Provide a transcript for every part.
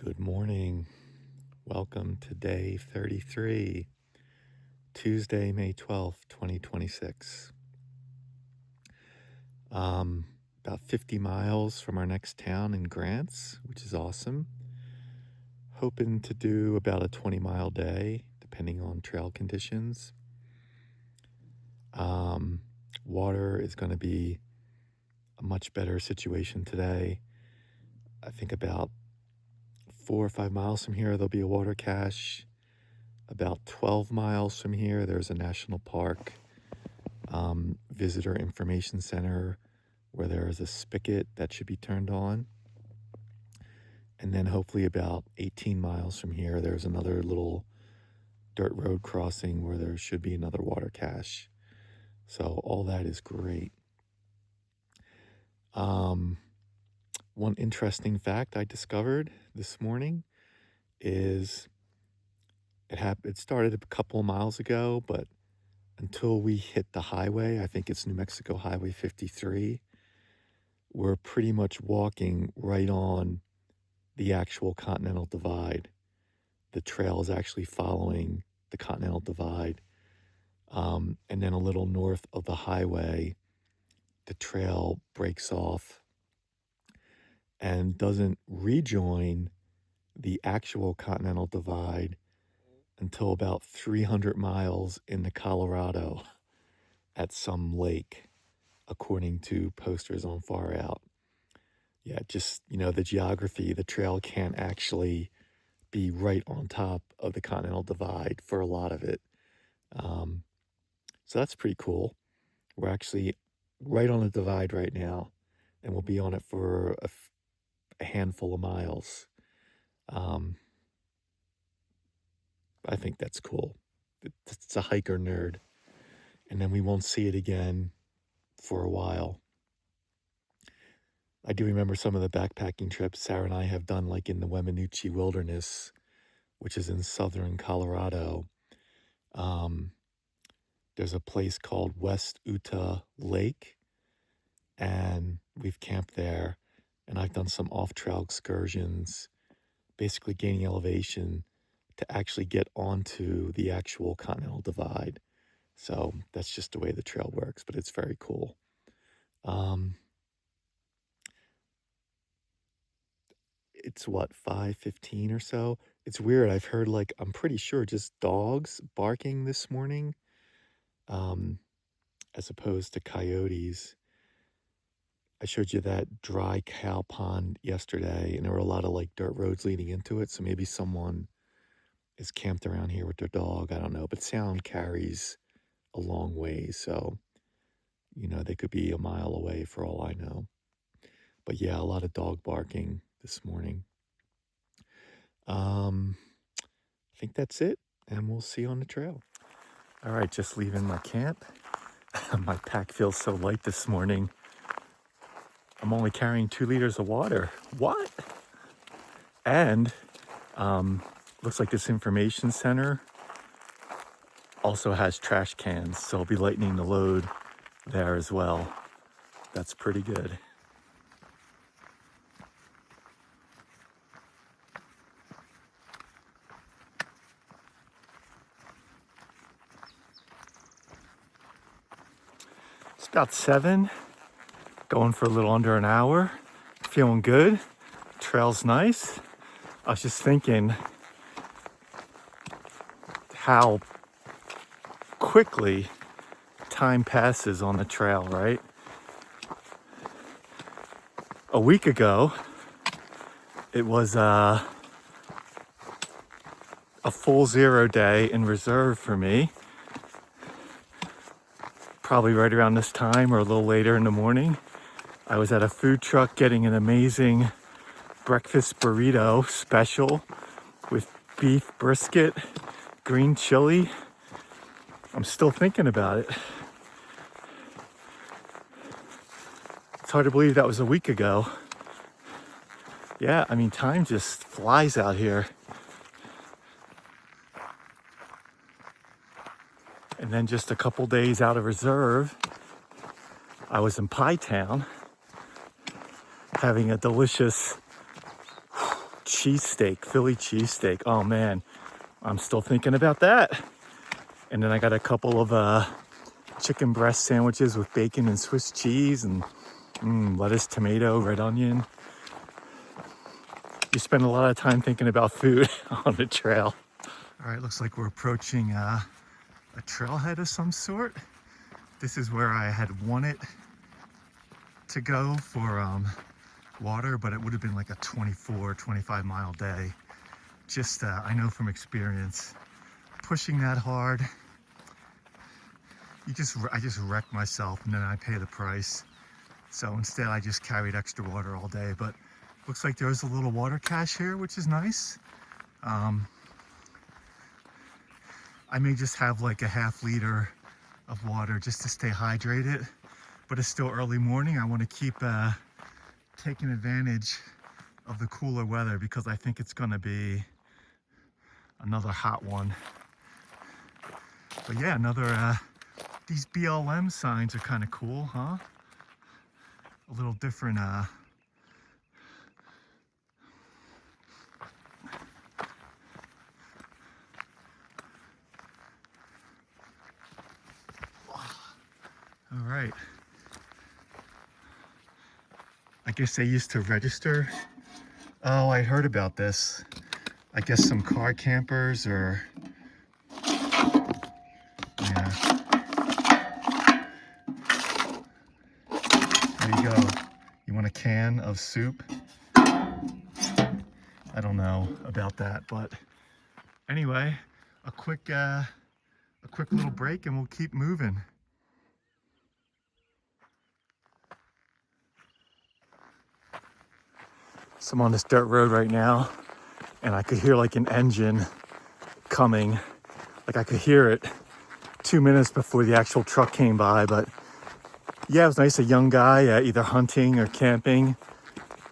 Good morning. Welcome to day 33, Tuesday, May 12th, 2026. About 50 miles from our next town in Grants, which is awesome. Hoping to do about a 20-mile day, depending on trail conditions. Water is going to be a much better situation today. I think about 4 or 5 miles from here, there'll be a water cache. About 12 miles from here, there's a national park visitor information center where there is a spigot that should be turned on. And then hopefully about 18 miles from here, there's another little dirt road crossing where there should be another water cache. So all that is great. One interesting fact I discovered this morning is it started a couple of miles ago, but until we hit the highway, I think it's New Mexico Highway 53, we're pretty much walking right on the actual Continental Divide. The trail is actually following the Continental Divide. And then a little north of the highway, the trail breaks off and doesn't rejoin the actual Continental Divide until about 300 miles into Colorado at some lake, according to posters on Far Out. Yeah, just, the geography, the trail can't actually be right on top of the Continental Divide for a lot of it. So that's pretty cool. We're actually right on the divide right now, and we'll be on it for a handful of miles. I think that's cool. It's a hiker nerd. And then we won't see it again for a while. I do remember some of the backpacking trips Sarah and I have done, like in the Weminuche Wilderness, which is in southern Colorado. There's a place called West Utah Lake, and we've camped there, and I've done some off-trail excursions, basically gaining elevation to actually get onto the actual Continental Divide. So that's just the way the trail works, but it's very cool. It's 5:15 or so. It's weird. I've heard, I'm pretty sure just dogs barking this morning, as opposed to coyotes. I showed you that dry cow pond yesterday, and there were a lot of dirt roads leading into it. So maybe someone is camped around here with their dog. I don't know, but sound carries a long way. So, they could be a mile away for all I know. But yeah, a lot of dog barking this morning. I think that's it, and we'll see you on the trail. All right, just leaving my camp. My pack feels so light this morning. I'm only carrying 2 liters of water. What? And looks like this information center also has trash cans, so I'll be lightening the load there as well. That's pretty good. It's about 7, going for a little under an hour. Feeling good. Trail's nice. I was just thinking how quickly time passes on the trail, right? A week ago, it was a full 0 day in reserve for me. Probably right around this time or a little later in the morning. I was at a food truck getting an amazing breakfast burrito special with beef brisket, green chili. I'm still thinking about it. It's hard to believe that was a week ago. Yeah, time just flies out here. And then just a couple days out of reserve, I was in Pie Town having a delicious cheesesteak, Philly cheesesteak. Oh man, I'm still thinking about that. And then I got a couple of chicken breast sandwiches with bacon and Swiss cheese and lettuce, tomato, red onion. You spend a lot of time thinking about food on the trail. All right, looks like we're approaching a trailhead of some sort. This is where I had wanted to go for water, but it would have been like a 25 mile day. Just, I know from experience, pushing that hard, I just wreck myself and then I pay the price. So instead I just carried extra water all day, but looks like there's a little water cache here, which is nice. I may just have like a ½ liter of water just to stay hydrated, but it's still early morning. I want to keep taking advantage of the cooler weather because I think it's gonna be another hot one. But yeah, these BLM signs are kind of cool, huh? A little different, all right. I guess they used to register. Oh, I heard about this. I guess some car campers or, yeah. There you go. You want a can of soup? I don't know about that, but anyway, a quick little break and we'll keep moving. So I'm on this dirt road right now and I could hear like an engine coming. Like I could hear it 2 minutes before the actual truck came by, but yeah, it was nice. A young guy, either hunting or camping,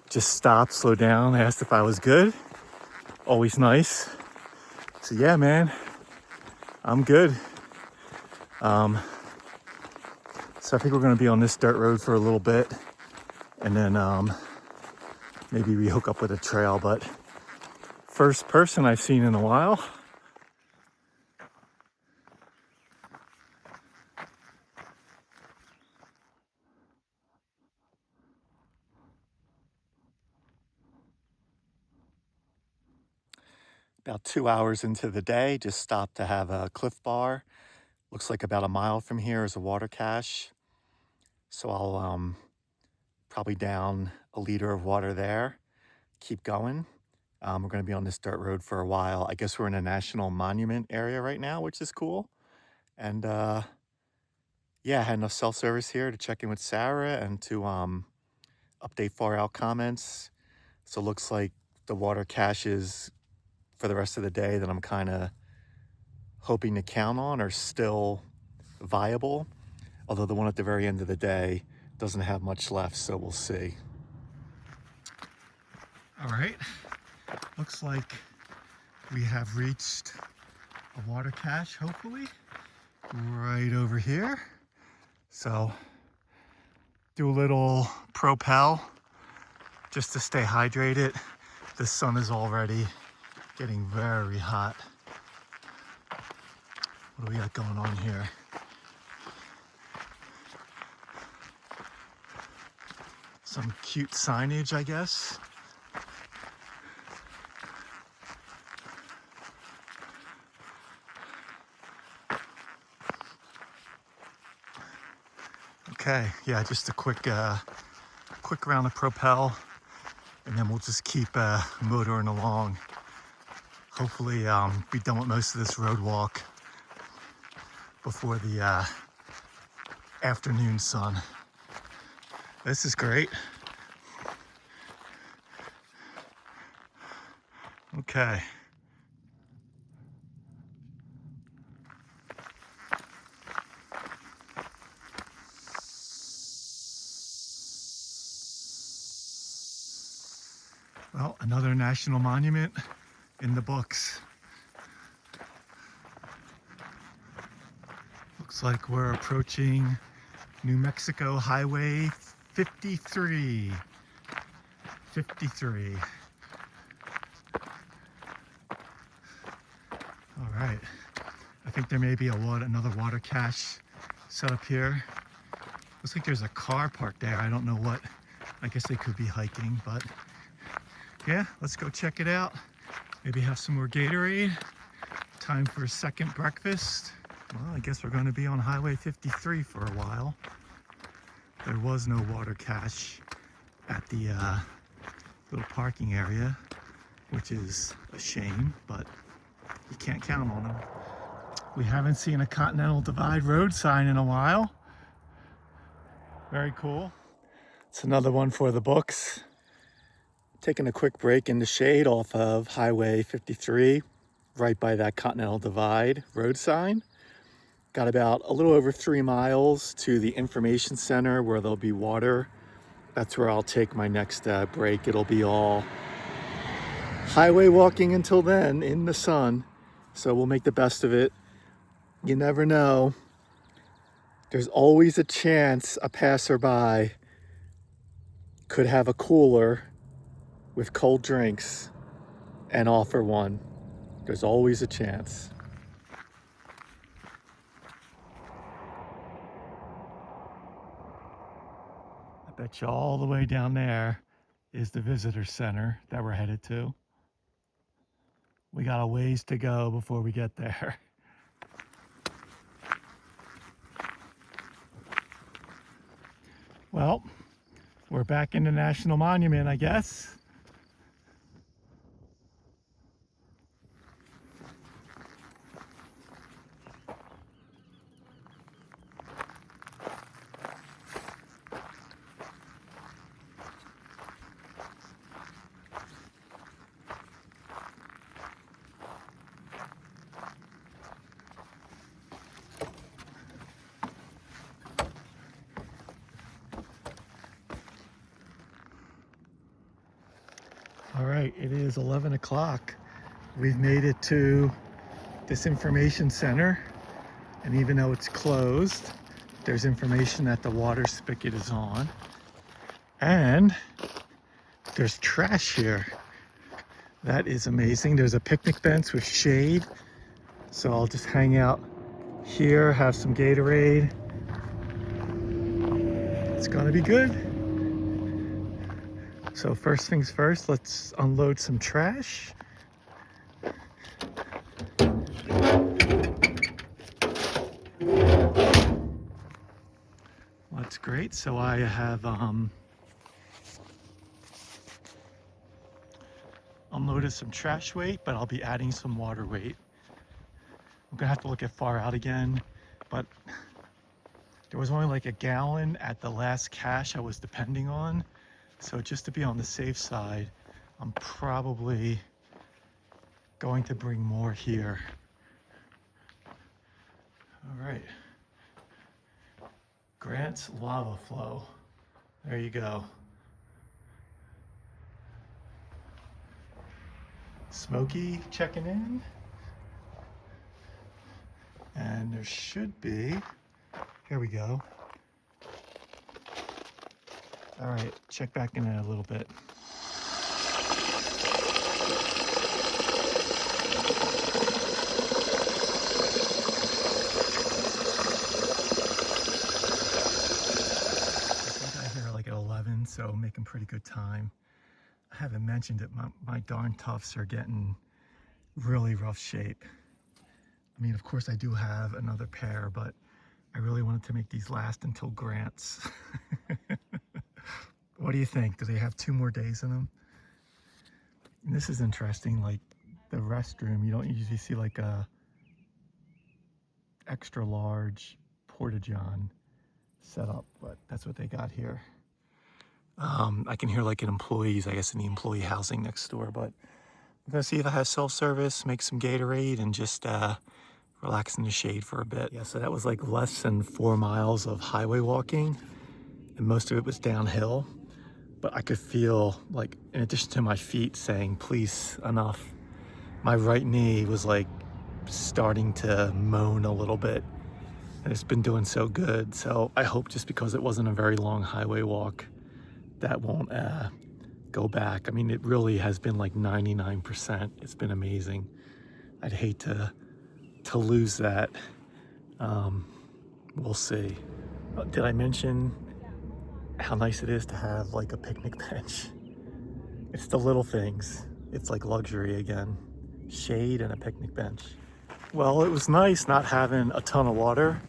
just stopped, slowed down, asked if I was good. Always nice. So yeah, man, I'm good. So I think we're gonna be on this dirt road for a little bit and then maybe we hook up with a trail, but first person I've seen in a while. About 2 hours into the day, just stopped to have a Cliff Bar. Looks like about a mile from here is a water cache. So I'll probably down a liter of water there, keep going. We're gonna be on this dirt road for a while. I guess we're in a national monument area right now, which is cool. And yeah, I had enough self-service here to check in with Sarah and to update far out comments. So it looks like the water caches for the rest of the day that I'm kind of hoping to count on are still viable, although the one at the very end of the day doesn't have much left, so we'll see. All right, looks like we have reached a water cache, hopefully, right over here. So do a little propel just to stay hydrated. The sun is already getting very hot. What do we got going on here? Some cute signage, I guess. Okay, yeah, just a quick round of propel, and then we'll just keep motoring along. Hopefully be done with most of this road walk before the afternoon sun. This is great. Okay. Well, another national monument in the books. Looks like we're approaching New Mexico Highway 53. I think there may be another water cache set up here. Looks like there's a car parked there. I don't know what. I guess they could be hiking, but yeah, let's go check it out. Maybe have some more Gatorade. Time for a second breakfast. Well, I guess we're going to be on Highway 53 for a while. There was no water cache at the little parking area, which is a shame, but you can't count on them. We haven't seen a Continental Divide road sign in a while. Very cool. It's another one for the books. Taking a quick break in the shade off of Highway 53, right by that Continental Divide road sign. Got about a little over 3 miles to the information center where there'll be water. That's where I'll take my next break. It'll be all highway walking until then in the sun. So we'll make the best of it. You never know. There's always a chance a passerby could have a cooler with cold drinks and offer one. There's always a chance. I bet you all the way down there is the visitor center that we're headed to. We got a ways to go before we get there. Well, we're back in the National Monument, I guess. All right, it is 11 o'clock. We've made it to this information center, and even though it's closed, there's information that the water spigot is on, and there's trash here. That is amazing. There's a picnic bench with shade, so I'll just hang out here, have some Gatorade. It's gonna be good. So first things first, let's unload some trash. That's great. So I have unloaded some trash weight, but I'll be adding some water weight. I'm gonna have to look at far out again, but there was only like a gallon at the last cache I was depending on. So just to be on the safe side, I'm probably going to bring more here. All right. Grant's Lava Flow. There you go. Smokey checking in. And there should be, here we go. All right, check back in a little bit. I got here like at 11, so making pretty good time. I haven't mentioned it, my darn tufts are getting really rough shape. I mean, of course I do have another pair, but I really wanted to make these last until Grant's. What do you think? Do they have 2 more days in them? And this is interesting, like the restroom, you don't usually see like a extra large porta-john set up, but that's what they got here. I can hear like an employees, I guess in the employee housing next door, but I'm gonna see if it has self-service, make some Gatorade, and just relax in the shade for a bit. Yeah, so that was like less than 4 miles of highway walking, and most of it was downhill. But I could feel, like, in addition to my feet saying, please, enough, my right knee was like starting to moan a little bit. And it's been doing so good. So I hope just because it wasn't a very long highway walk, that won't go back. I mean, it really has been like 99%. It's been amazing. I'd hate to to lose that. We'll see. Did I mention how nice it is to have like a picnic bench? It's the little things. It's like luxury again. Shade and a picnic bench. Well, it was nice not having a ton of water,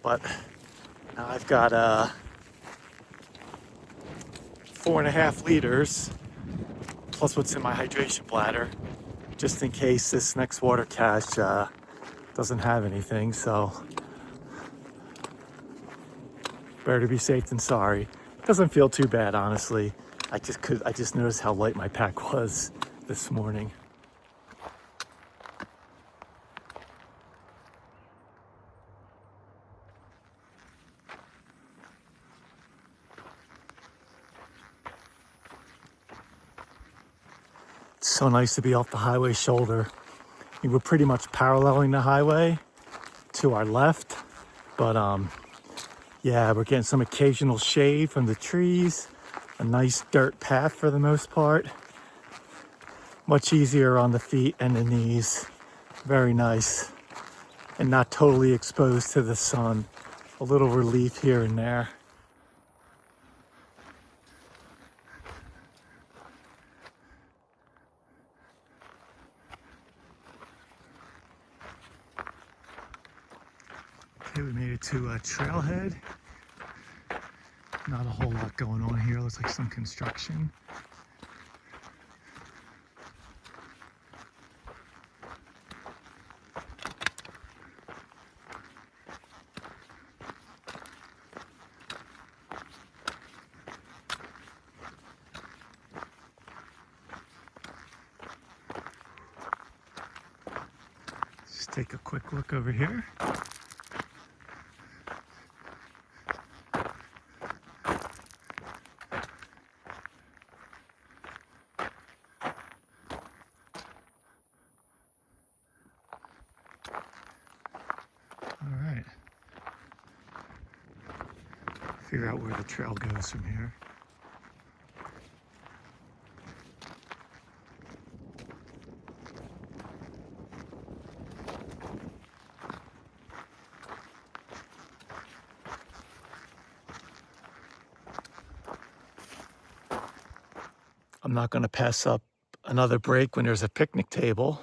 but now I've got 4.5 liters plus what's in my hydration bladder, just in case this next water cache doesn't have anything. So better to be safe than sorry. Doesn't feel too bad, honestly. I just noticed how light my pack was this morning. It's so nice to be off the highway shoulder. We were pretty much paralleling the highway to our left, but yeah, we're getting some occasional shade from the trees, a nice dirt path for the most part. Much easier on the feet and the knees. Very nice. And not totally exposed to the sun. A little relief here and there. Okay, we made it to a trailhead. Not a whole lot going on here. Looks like some construction. Just take a quick look over here. All right. Figure out where the trail goes from here. I'm not going to pass up another break when there's a picnic table.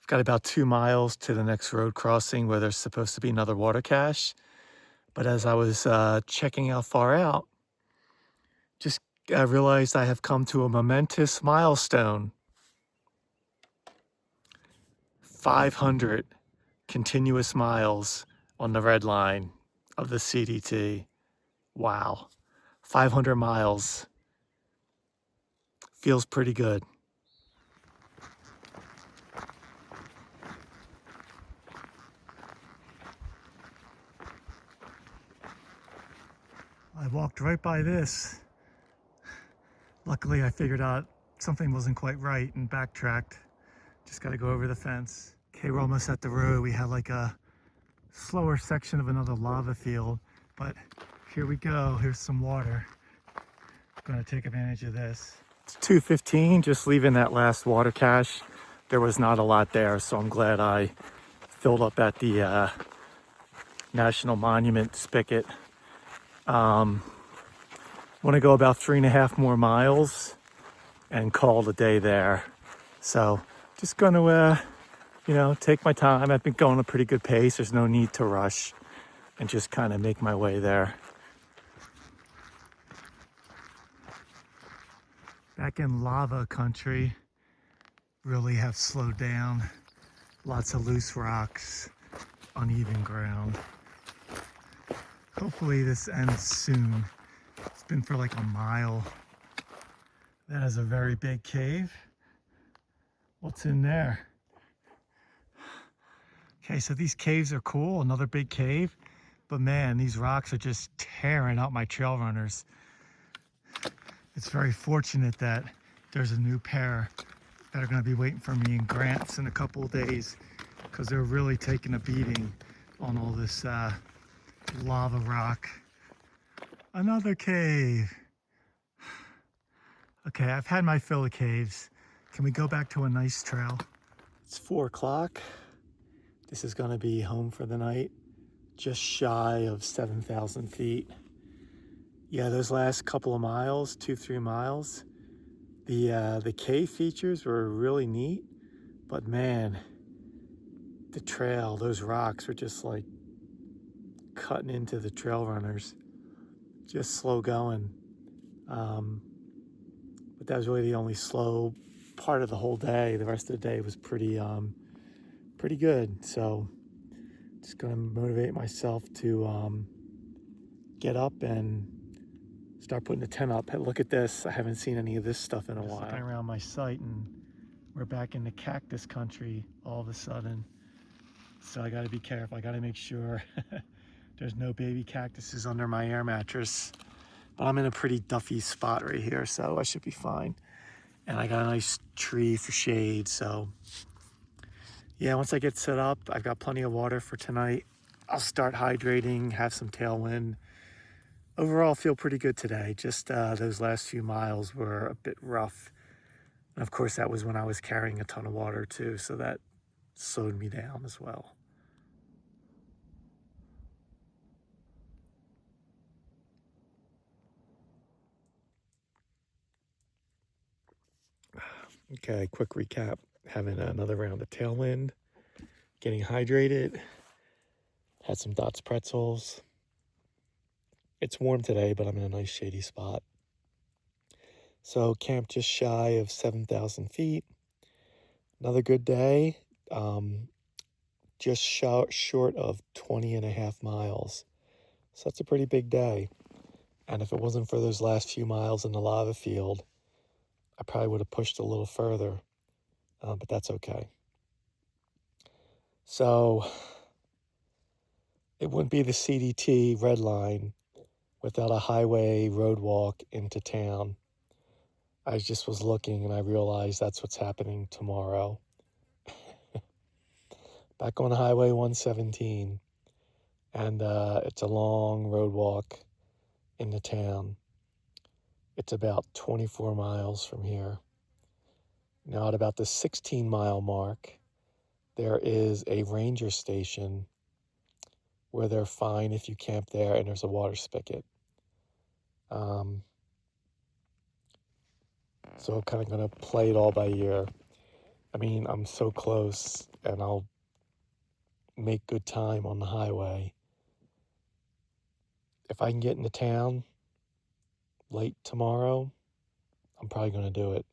I've got about 2 miles to the next road crossing where there's supposed to be another water cache. But as I was checking how far out, just realized I have come to a momentous milestone. 500 continuous miles on the red line of the CDT. Wow. 500 miles. Feels pretty good. I walked right by this. Luckily, I figured out something wasn't quite right and backtracked. Just got to go over the fence. Okay, we're almost at the road. We had like a slower section of another lava field, but here we go. Here's some water. I'm gonna take advantage of this. It's 2:15, just leaving that last water cache. There was not a lot there, so I'm glad I filled up at the National Monument spigot. Want to go about 3.5 more miles and call the day there. So just gonna, take my time. I've been going a pretty good pace. There's no need to rush and just kind of make my way there. Back in lava country, really have slowed down. Lots of loose rocks, uneven ground. Hopefully this ends soon. It's been for like a mile. That is a very big cave. What's in there? Okay, so these caves are cool, another big cave. But man, these rocks are just tearing out my trail runners. It's very fortunate that there's a new pair that are gonna be waiting for me in Grants in a couple of days, because they're really taking a beating on all this lava rock. Another cave. Okay, I've had my fill of caves. Can we go back to a nice trail? It's 4 o'clock. This is going to be home for the night, just shy of 7,000 feet. Yeah, those last couple of miles, 2-3 miles, the cave features were really neat, but man, the trail, those rocks were just like cutting into the trail runners, just slow going. But that was really the only slow part of the whole day. The rest of the day was pretty good. So just gonna motivate myself to get up and start putting the tent up. Hey, look at this. I haven't seen any of this stuff in a while. Just looking around my site, and we're back in the cactus country all of a sudden. So I gotta be careful. I gotta make sure there's no baby cactuses under my air mattress. But I'm in a pretty duffy spot right here, so I should be fine. And I got a nice tree for shade, so yeah, once I get set up, I've got plenty of water for tonight. I'll start hydrating, have some tailwind. Overall, feel pretty good today. Just those last few miles were a bit rough. And of course, that was when I was carrying a ton of water too, so that slowed me down as well. Okay, quick recap. Having another round of tailwind, getting hydrated, had some Dots pretzels. It's warm today, but I'm in a nice shady spot. So camped just shy of 7,000 feet. Another good day, just short of 20 and a half miles. So that's a pretty big day. And if it wasn't for those last few miles in the lava field, I probably would have pushed a little further, but that's okay. So it wouldn't be the CDT red line without a highway road walk into town. I just was looking and I realized that's what's happening tomorrow. Back on Highway 117, and it's a long road walk into town. It's about 24 miles from here. Now, at about the 16-mile mark, there is a ranger station where they're fine if you camp there, and there's a water spigot. So I'm kind of going to play it all by ear. I mean, I'm so close, and I'll make good time on the highway. If I can get into town late tomorrow, I'm probably going to do it.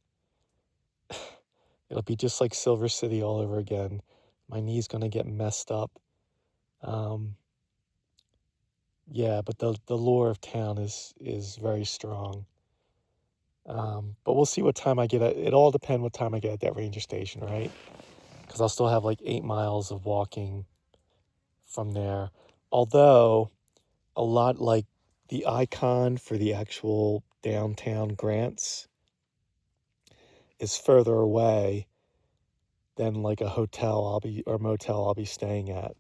It'll be just like Silver City all over again. My knee's going to get messed up. Yeah, but the lure of town is very strong. But we'll see what time I get at. It all depends what time I get at that ranger station, right? Because I'll still have like 8 miles of walking from there. Although, a lot like the icon for the actual downtown Grants is further away than like a hotel or motel I'll be staying at.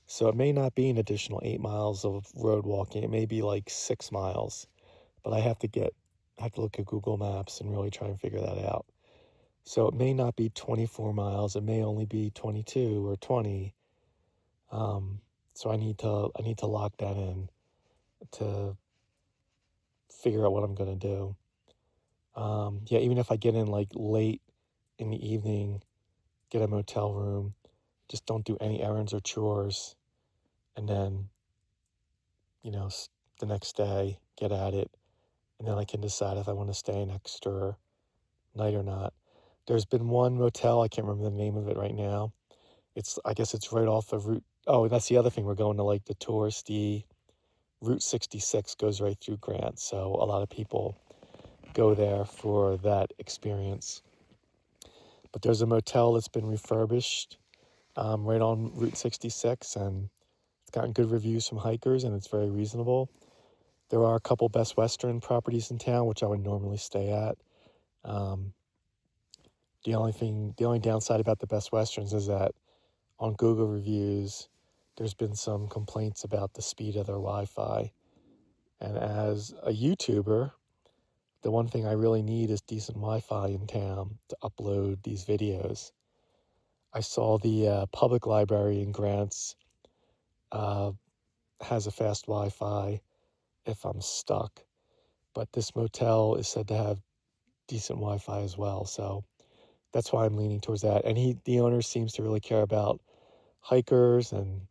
So it may not be an additional 8 miles of road walking. It may be like 6 miles, but I have to look at Google Maps and really try and figure that out. So it may not be 24 miles. It may only be 22 or 20. So I need to lock that in to figure out what I'm going to do. Yeah, even if I get in like late in the evening, get a motel room, just don't do any errands or chores, and then, the next day, get at it, and then I can decide if I want to stay an extra night or not. There's been one motel, I can't remember the name of it right now. I guess it's right off of Route, oh, that's the other thing, we're going to like the touristy, Route 66 goes right through Grant, so a lot of people go there for that experience. But there's a motel that's been refurbished right on Route 66, and it's gotten good reviews from hikers, and it's very reasonable. There are a couple Best Western properties in town, which I would normally stay at. The only downside about the Best Westerns is that on Google reviews, there's been some complaints about the speed of their Wi-Fi. And as a YouTuber, the one thing I really need is decent Wi-Fi in town to upload these videos. I saw the public library in Grants uh, has a fast Wi-Fi if I'm stuck, but this motel is said to have decent Wi-Fi as well. So that's why I'm leaning towards that. And the owner seems to really care about hikers, and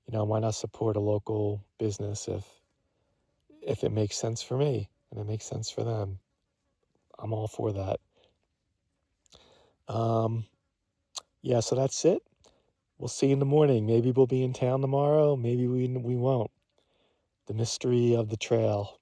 why not support a local business if it makes sense for me and it makes sense for them. I'm all for that. Um, yeah, so that's it. We'll see you in the morning. Maybe we'll be in town tomorrow. Maybe we won't. The mystery of the trail.